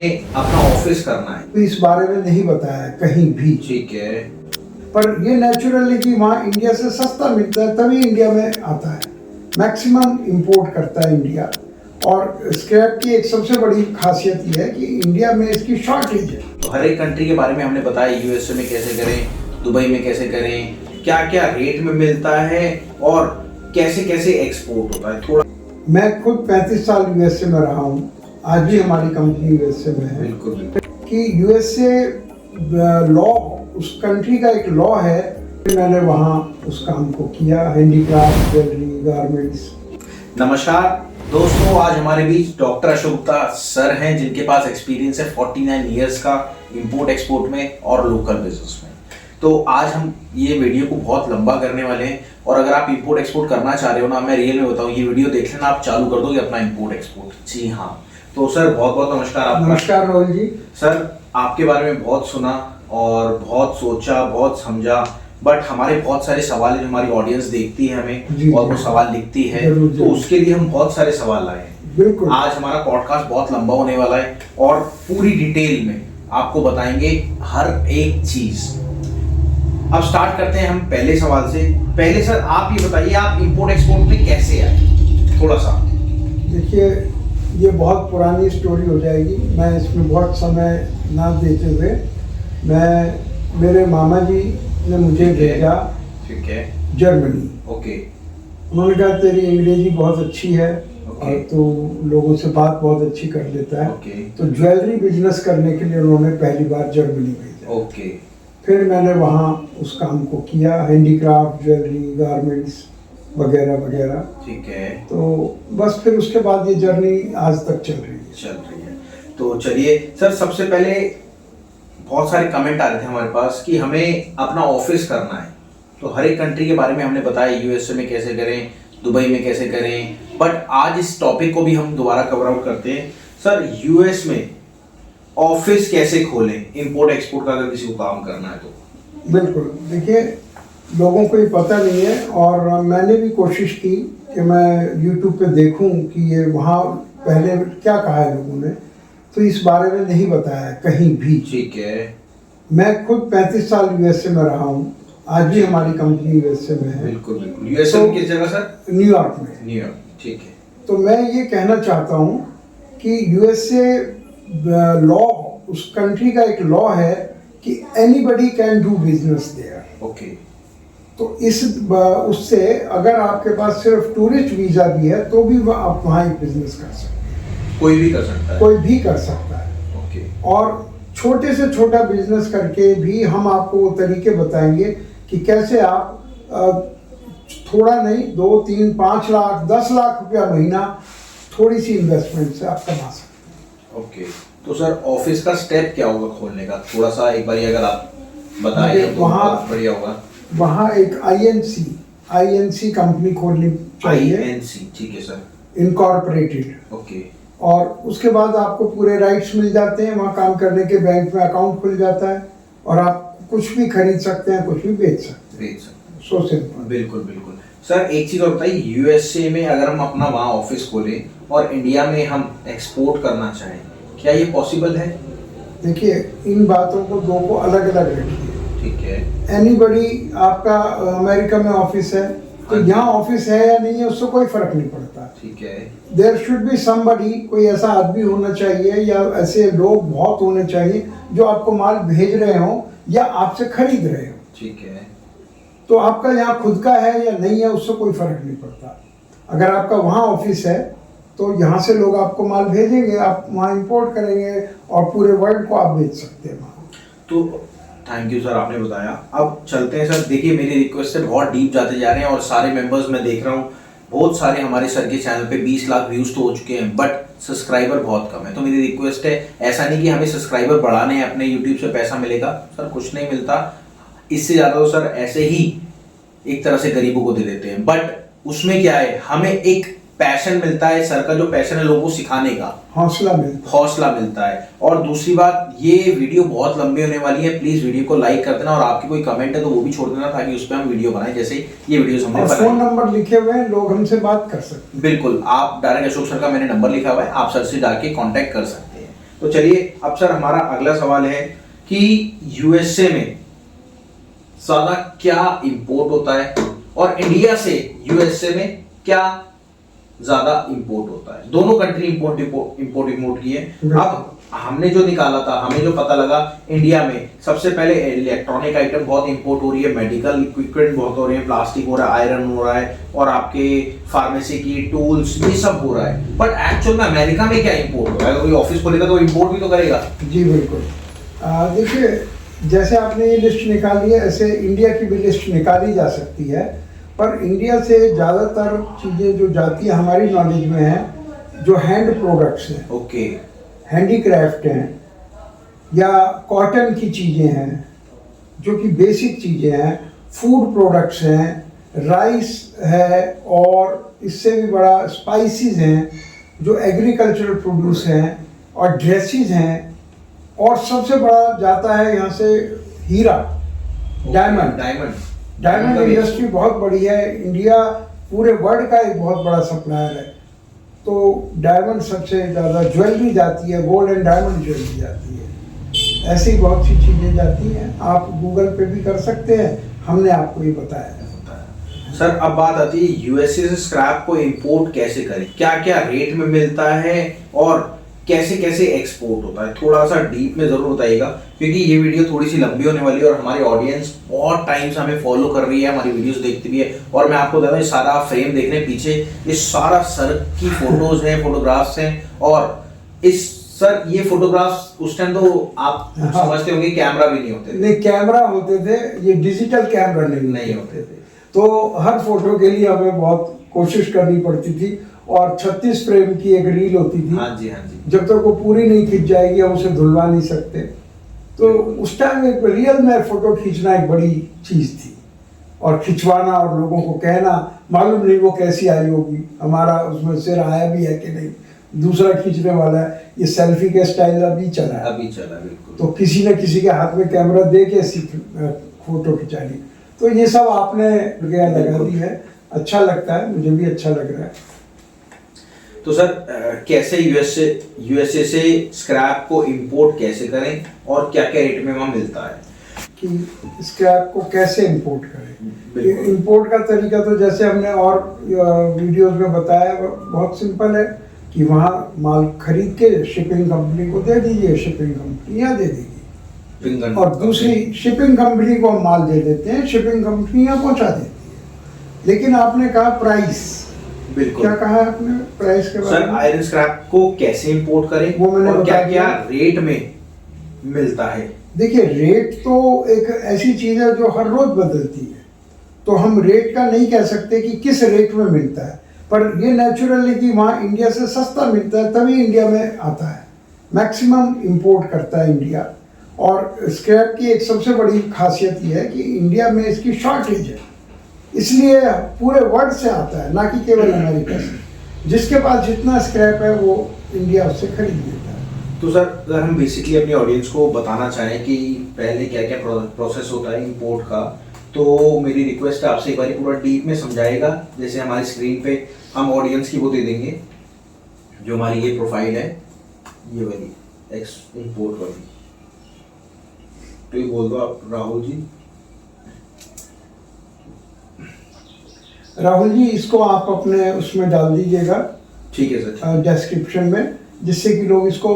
अपना ऑफिस करना है। तो इस बारे में नहीं बताया है कहीं भी। ठीक है। पर ये नेचुरली कि वहाँ इंडिया से सस्ता मिलता है तभी इंडिया में आता है। मैक्सिमम इंपोर्ट करता है इंडिया। और स्क्रैप की एक सबसे बड़ी खासियत ये है कि इंडिया में इसकी शॉर्टेज है। तो हर एक कंट्री के बारे में हमने बताया, यूएसए में कैसे करें, दुबई में कैसे करें, क्या क्या रेट में मिलता है और कैसे कैसे एक्सपोर्ट होता है। थोड़ा मैं खुद 35 साल यूएसए में रहा हूँ। आज भी हमारी कंपनी यूएसए में है। बिल्कुल बिल्कुल। कि यूएसए लॉ, उस कंट्री का एक लॉ है। मैंने वहाँ उस काम को किया, हैंडीक्राफ्ट, ज्वेलरी, गारमेंट्स। नमस्कार दोस्तों, आज हमारे बीच डॉक्टर अशोक गुप्ता सर हैं जिनके पास एक्सपीरियंस है 49 इयर्स का इंपोर्ट एक्सपोर्ट में और लोकल बिजनेस में। तो आज हम ये वीडियो को बहुत लंबा करने वाले हैं और अगर आप इंपोर्ट एक्सपोर्ट करना चाह रहे हो ना, मैं रियल में बताऊं, ये वीडियो देख लेना, आप चालू कर दोगे अपना इंपोर्ट एक्सपोर्ट। जी हाँ, तो सर बहुत बहुत नमस्कार आपका। नमस्कार राहुल जी। सर आपके बारे में बहुत सुना और बहुत सोचा, बहुत समझा, बट हमारे बहुत सारे सवाल हैं जो हमारी ऑडियंस देखती है हमें और वो सवाल लिखती है, तो उसके लिए हम बहुत सारे सवाल लाए हैं। बिल्कुल। आज हमारा पॉडकास्ट बहुत लंबा होने वाला है और पूरी डिटेल में आपको बताएंगे हर एक चीज। अब स्टार्ट करते हैं हम पहले सवाल से। पहले सर आप ये बताइए, आप इंपोर्ट एक्सपोर्ट में कैसे आए, थोड़ा सा। देखिए, ये बहुत पुरानी स्टोरी हो जाएगी, मैं इसमें बहुत समय ना देते हुए, मेरे मामा जी ने मुझे भेजा। ठीक है। जर्मनी। ओके। उन्होंने कहा तेरी अंग्रेजी बहुत अच्छी है ओके। और तू लोगों से बात बहुत अच्छी कर लेता है। ओके। तो ज्वेलरी बिजनेस करने के लिए उन्होंने पहली बार जर्मनी भेजा। ओके। फिर मैंने वहाँ उस काम को किया, हैंडीक्राफ्ट, ज्वेलरी, गारमेंट्स वगैरह वगैरह। ठीक है। तो बस फिर उसके बाद ये जर्नी आज तक चल रही है। तो चलिए सर, सबसे पहले बहुत सारे कमेंट आ रहे थे हमारे पास कि हमें अपना ऑफिस करना है। तो हर एक कंट्री के बारे में हमने बताया, यूएसए में कैसे करें, दुबई में कैसे करें, बट आज इस टॉपिक को भी हम दोबारा कवर आउट करते हैं। सर यूएस में ऑफिस कैसे खोलें इंपोर्ट एक्सपोर्ट का, अगर किसी को काम करना है तो। बिल्कुल। देखिए, लोगों को ये पता नहीं है और मैंने भी कोशिश की कि मैं यूट्यूब पे देखूं कि ये वहाँ पहले क्या कहा है लोगों ने। तो इस बारे में नहीं बताया है कहीं भी। ठीक है। मैं खुद 35 साल यूएसए में रहा हूँ। आज भी हमारी कंपनी यूएसए में है। बिल्कुल बिल्कुल। यूएसए में किस जगह सर? न्यूयॉर्क में। न्यूयॉर्क। ठीक है। तो मैं ये कहना चाहता हूँ कि यूएसए लॉ, उस कंट्री का एक लॉ है कि anybody can do business there. Okay. तो उससे अगर आपके पास सिर्फ टूरिस्ट वीजा भी है तो भी आप वहाँ एक बिजनेस कर सकते हैं। कोई भी कर सकता है। कोई भी कर सकता है। ओके। और छोटे से छोटा बिजनेस करके भी हम आपको वो तरीके बताएंगे कि कैसे आप थोड़ा नहीं, 2, 3, 5 लाख, 10 लाख रुपया महीना थोड़ी सी इन्वेस्टमेंट से आप कमा सकते हैं। ओके। तो सर ऑफिस का स्टेप क्या होगा खोलने का, थोड़ा सा एक बार अगर आप बताएं तो बहुत बढ़िया होगा। वहाँ एक आईएनसी कंपनी खोलनी चाहिए। आईएनसी, ठीक है सर। इनकॉर्पोरेटेड। ओके। और उसके बाद आपको पूरे राइट्स मिल जाते हैं वहाँ काम करने के, बैंक में अकाउंट खुल जाता है और आप कुछ भी खरीद सकते हैं, कुछ भी बेच सकते हैं। So simple. बिल्कुल बिल्कुल। सर एक चीज़ और बताइए, यूएसए में अगर हम अपना वहाँ ऑफिस खोलें और इंडिया में हम एक्सपोर्ट करना चाहें, क्या ये पॉसिबल है? देखिए, इन बातों को दो को अलग अलग रखिए। ठीक है। एनीबडी, आपका अमेरिका में ऑफिस है तो यहाँ ऑफिस है या नहीं है उससे कोई फर्क नहीं पड़ता। ठीक है। देयर शुड बी समबडी, कोई ऐसा आदमी होना चाहिए या ऐसे लोग बहुत होने चाहिए जो आपको माल भेज रहे हो या आपसे खरीद रहे हो। ठीक है। तो आपका यहाँ खुद का है या नहीं है उससे कोई फर्क नहीं पड़ता। अगर आपका वहाँ ऑफिस है तो यहाँ से लोग आपको माल भेजेंगे, आप वहाँ इंपोर्ट करेंगे और पूरे वर्ल्ड को आप बेच सकते हैं वहाँ। तो थैंक यू सर, आपने बताया। अब चलते हैं सर। देखिए, मेरी रिक्वेस्ट से बहुत डीप जाते जा रहे हैं और सारे मेंबर्स मैं देख रहा हूँ, बहुत सारे हमारे सर के चैनल पे 20 लाख व्यूज तो हो चुके हैं, बट सब्सक्राइबर बहुत कम है। तो मेरी रिक्वेस्ट है, ऐसा नहीं कि हमें सब्सक्राइबर बढ़ाने हैं, अपने यूट्यूब से पैसा मिलेगा सर, कुछ नहीं मिलता। इससे ज़्यादा तो सर ऐसे ही एक तरह से गरीबों को दे देते हैं, बट उसमें क्या है, हमें एक पैशन मिलता है। सर का जो पैशन है लोगों को सिखाने का, हौसला मिलता है। और दूसरी बात, ये वीडियो बहुत लंबी होने वाली है, प्लीज वीडियो को लाइक कर देना और आपकी कोई कमेंट है तो वो भी छोड़ देना ताकि उस पर हम वीडियो बनाएं, जैसे ये वीडियोस हमने बनाई। फोन नंबर लिखे हुए हैं, लोग हमसे बात कर सकते हैं। बिल्कुल, आप डायरेक्ट अशोक सर का मैंने नंबर लिखा हुआ है, आप सर से जाके कांटेक्ट कर सकते हैं। तो चलिए अब सर हमारा अगला सवाल है कि यूएसए में ज्यादा क्या इंपोर्ट होता है और इंडिया से यूएसए में क्या ज्यादा इंपोर्ट होता है। दोनों कंट्री इंपोर्ट की है। अब हमने जो निकाला था, हमें जो पता लगा, इंडिया में सबसे पहले इलेक्ट्रॉनिक आइटम बहुत इंपोर्ट हो रही है, मेडिकल इक्विपमेंट बहुत हो रहे हैं, प्लास्टिक हो रहा है, आयरन हो रहा है और आपके फार्मेसी की टूल्स, ये सब हो रहा है। बट एक्चुअल में अमेरिका में क्या इंपोर्ट हो रहा है? अगर कोई ऑफिस खोलेगा तो इंपोर्ट भी तो करेगा। जी बिल्कुल। देखिए, जैसे आपने ये लिस्ट निकाली है, ऐसे इंडिया की भी लिस्ट निकाली जा सकती है, पर इंडिया से ज़्यादातर चीज़ें जो जाती है हमारी नॉलेज में है, जो हैंड प्रोडक्ट्स हैं, ओके, हैंडीक्राफ्ट हैं या कॉटन की चीज़ें हैं, जो कि बेसिक चीज़ें हैं, फूड प्रोडक्ट्स हैं, राइस है और इससे भी बड़ा स्पाइसेस हैं, जो एग्रीकल्चरल प्रोड्यूस हैं, और ड्रेसेस हैं, और सबसे बड़ा जाता है यहाँ से हीरा, डायमंड इंडस्ट्री बहुत बड़ी है। इंडिया पूरे वर्ल्ड का एक बहुत बड़ा सप्लायर है, तो डायमंड सबसे ज़्यादा, ज्वेलरी जाती है, गोल्ड एंड डायमंड ज्वेलरी जाती है, ऐसी बहुत सी चीज़ें जाती हैं। आप गूगल पे भी कर सकते हैं, हमने आपको ये बताया है। सर अब बात आती है यूएसए से स्क्रैप को इंपोर्ट कैसे करें, क्या क्या रेट में मिलता है और कैसे कैसे एक्सपोर्ट होता है, थोड़ा सा डीप में जरूर बताइएगा, क्योंकि ये वीडियो थोड़ी सी लंबी होने वाली है और हमारी ऑडियंस बहुत टाइम से हमें फॉलो कर रही है, हमारी वीडियोस देखती भी है। और मैं आपको बता दूं, ये सारा फ्रेम देखने पीछे ये सारा सर की फोटोज हैं, फोटोग्राफ्स हैं, और इस सर ये फोटोग्राफ्स उस टाइम तो आप समझते होंगे कैमरा भी नहीं होते थे। नहीं, कैमरा होते थे, ये डिजिटल कैमरा नहीं होते थे, तो हर फोटो के लिए हमें बहुत कोशिश करनी पड़ती थी, और 36 फ्रेम की एक रील होती थी। हाँ जी, हाँ जी। जब तक वो पूरी नहीं खिंच जाएगी हम उसे धुलवा नहीं सकते। तो उस टाइम एक रियल में फोटो खींचना एक बड़ी चीज़ थी, और खिंचवाना और लोगों को कहना, मालूम नहीं वो कैसी आई होगी, हमारा उसमें सिर आया भी है कि नहीं, दूसरा खींचने वाला है। ये सेल्फी के स्टाइल अभी चला है, बिल्कुल। तो किसी न किसी के हाथ में कैमरा दे के फोटो खिंचानी, तो ये सब आपने लगा दी है। अच्छा लगता है, मुझे भी अच्छा लग रहा है। तो सर कैसे यूएसए से स्क्रैप को इंपोर्ट कैसे करें और क्या क्या रेट में वहाँ मिलता है? कि स्क्रैप को कैसे इंपोर्ट करें। इंपोर्ट का तरीका तो जैसे हमने और वीडियोस में बताया, बहुत सिंपल है कि वहाँ माल खरीद के शिपिंग कंपनी को दे दीजिए, शिपिंग कंपनी यहाँ दे देगी, और दूसरी शिपिंग कंपनी को हम माल दे देते हैं, शिपिंग कंपनी यहाँ पहुँचा देती है। लेकिन आपने कहा प्राइस, बिल्कुल, क्या कहा आपने प्राइस के बारे में? सर आयरन स्क्रैप को कैसे इंपोर्ट करें, वो मैंने और क्या क्या रेट में मिलता है? देखिए, रेट तो एक ऐसी चीज़ है जो हर रोज बदलती है, तो हम रेट का नहीं कह सकते कि किस रेट में मिलता है, पर ये नेचुरली कि वहाँ इंडिया से सस्ता मिलता है तभी इंडिया में आता है। मैक्सिमम इंपोर्ट करता है इंडिया, और स्क्रैप की एक सबसे बड़ी खासियत ये है कि इंडिया में इसकी शॉर्टेज है, इसलिए पूरे वर्ल्ड से आता है, ना कि केवल अमेरिका से। जिसके पास जितना स्क्रैप है वो इंडिया उससे खरीद लेता है। तो सर अगर हम बेसिकली अपनी ऑडियंस को बताना चाहें कि पहले क्या क्या प्रोसेस होता है इंपोर्ट का, तो मेरी रिक्वेस्ट है आपसे एक बार पूरा डीप में समझाएगा। जैसे हमारी स्क्रीन पे हम ऑडियंस की वो दे देंगे, जो हमारी ये प्रोफाइल है, ये वाली एक्स इंपोर्ट वाली, तो ये बोल दो आप राहुल जी। राहुल जी, इसको आप अपने उसमें डाल दीजिएगा, ठीक है सर, डिस्क्रिप्शन में, जिससे कि लोग इसको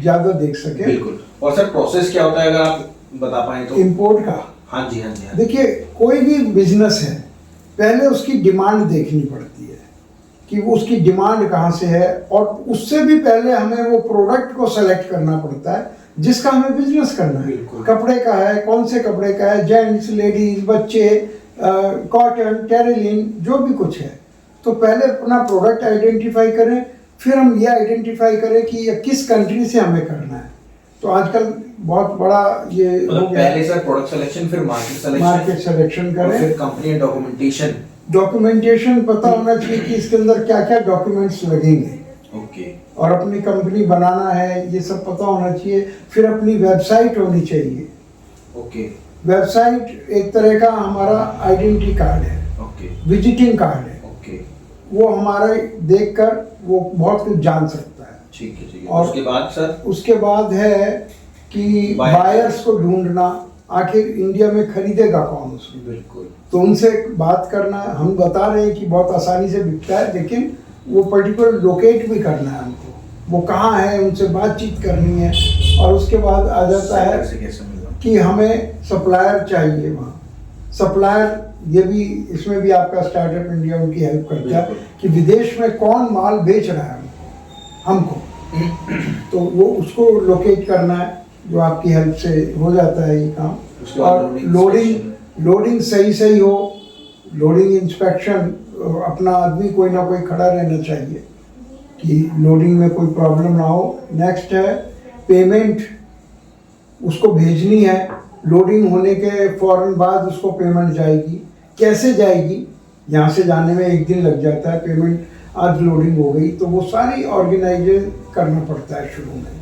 ज़्यादा देख सकें। बिल्कुल। और सर प्रोसेस क्या होता है अगर आप बता पाएं तो? इंपोर्ट का, हाँ जी, हाँ जी, हाँ। देखिए, कोई भी बिजनेस है, पहले उसकी डिमांड देखनी पड़ती है कि वो उसकी डिमांड कहाँ से है, और उससे भी पहले हमें वो प्रोडक्ट को सेलेक्ट करना पड़ता है जिसका हमें बिजनेस करना है। कपड़े का है, कौन से कपड़े का है, जेंट्स, लेडीज, बच्चे, कॉटन, टेरिलिन, जो भी कुछ है, तो पहले अपना प्रोडक्ट आइडेंटिफाई करें, फिर हम ये आइडेंटिफाई करें कि ये किस कंट्री से हमें करना है। तो आजकल बहुत बड़ा ये हो गया, पहले सर प्रोडक्ट सिलेक्शन, फिर मार्केट सिलेक्शन करें, फिर कंपनी डॉक्यूमेंटेशन पता होना चाहिए कि इसके अंदर क्या क्या डॉक्यूमेंट्स लगेंगे, ओके, और अपनी कंपनी बनाना है ये सब पता होना चाहिए। फिर अपनी वेबसाइट होनी चाहिए, ओके। वेबसाइट एक तरह का हमारा आइडेंटिटी कार्ड है, ओके, विजिटिंग कार्ड है, ओके, वो हमारे देखकर वो बहुत कुछ जान सकता है। ठीक है। और उसके बाद सर? उसके बाद है कि बायर्स को ढूंढना, आखिर इंडिया में खरीदेगा कौन उसको। बिल्कुल। तो उनसे बात करना, हम बता रहे हैं कि बहुत आसानी से बिकता है, लेकिन वो पर्टिकुलर लोकेट भी करना है हमको, वो कहाँ है, उनसे बातचीत करनी है। और उसके बाद आ जाता है कि हमें सप्लायर चाहिए वहाँ। सप्लायर ये भी, इसमें भी आपका स्टार्टअप इंडिया उनकी हेल्प करता है कि विदेश में कौन माल बेच रहा है हमको, तो वो उसको लोकेट करना है, जो आपकी हेल्प से हो जाता है ये काम। और लोडिंग सही हो, लोडिंग इंस्पेक्शन, अपना आदमी कोई ना कोई खड़ा रहना चाहिए कि लोडिंग में कोई प्रॉब्लम ना हो। नेक्स्ट है पेमेंट, उसको भेजनी है, लोडिंग होने के फौरन बाद उसको पेमेंट जाएगी। कैसे जाएगी, यहाँ से जाने में 1 दिन लग जाता है, पेमेंट आज लोडिंग हो गई, तो वो सारी ऑर्गेनाइज करना पड़ता है शुरू में।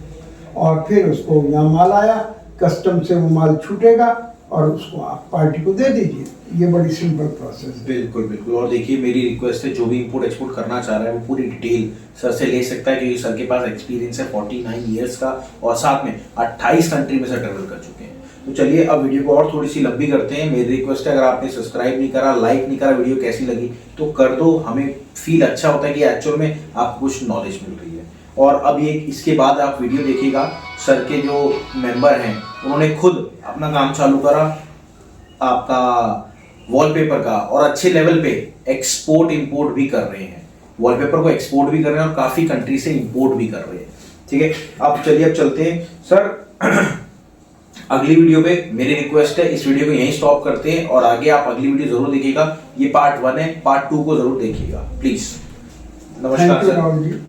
और फिर उसको यहाँ माल आया, कस्टम से वो माल छूटेगा और उसको आप पार्टी को दे दीजिए। ये बड़ी सिंपल प्रोसेस है। बिल्कुल। और देखिए मेरी रिक्वेस्ट है, जो भी इंपोर्ट एक्सपोर्ट करना चाह रहा है वो पूरी डिटेल सर से ले सकता है, क्योंकि सर के पास एक्सपीरियंस है 49 ईयर्स का, और साथ में 28 कंट्री में सर ट्रेवल कर चुके हैं। तो चलिए अब वीडियो को और थोड़ी सी लंबी करते हैं। मेरी रिक्वेस्ट है, अगर आपने सब्सक्राइब नहीं करा, लाइक नहीं करा, वीडियो कैसी लगी तो कर दो। हमें फील अच्छा होता है कि एक्चुअल में आपको कुछ नॉलेज मिल रही है। और अब ये इसके बाद आप वीडियो देखिएगा, सर के जो मेंबर हैं उन्होंने खुद अपना काम चालू करा आपका वॉलपेपर का, और अच्छे लेवल पे एक्सपोर्ट इंपोर्ट भी कर रहे हैं। वॉलपेपर को एक्सपोर्ट भी कर रहे हैं और काफी कंट्री से इंपोर्ट भी कर रहे हैं। ठीक है, अब चलिए अब चलते हैं सर अगली वीडियो पे। मेरी रिक्वेस्ट है, इस वीडियो को यहीं स्टॉप करते हैं और आगे आप अगली वीडियो जरूर देखिएगा। ये पार्ट 1 है, पार्ट 2 को जरूर देखिएगा प्लीज। नमस्कार सर।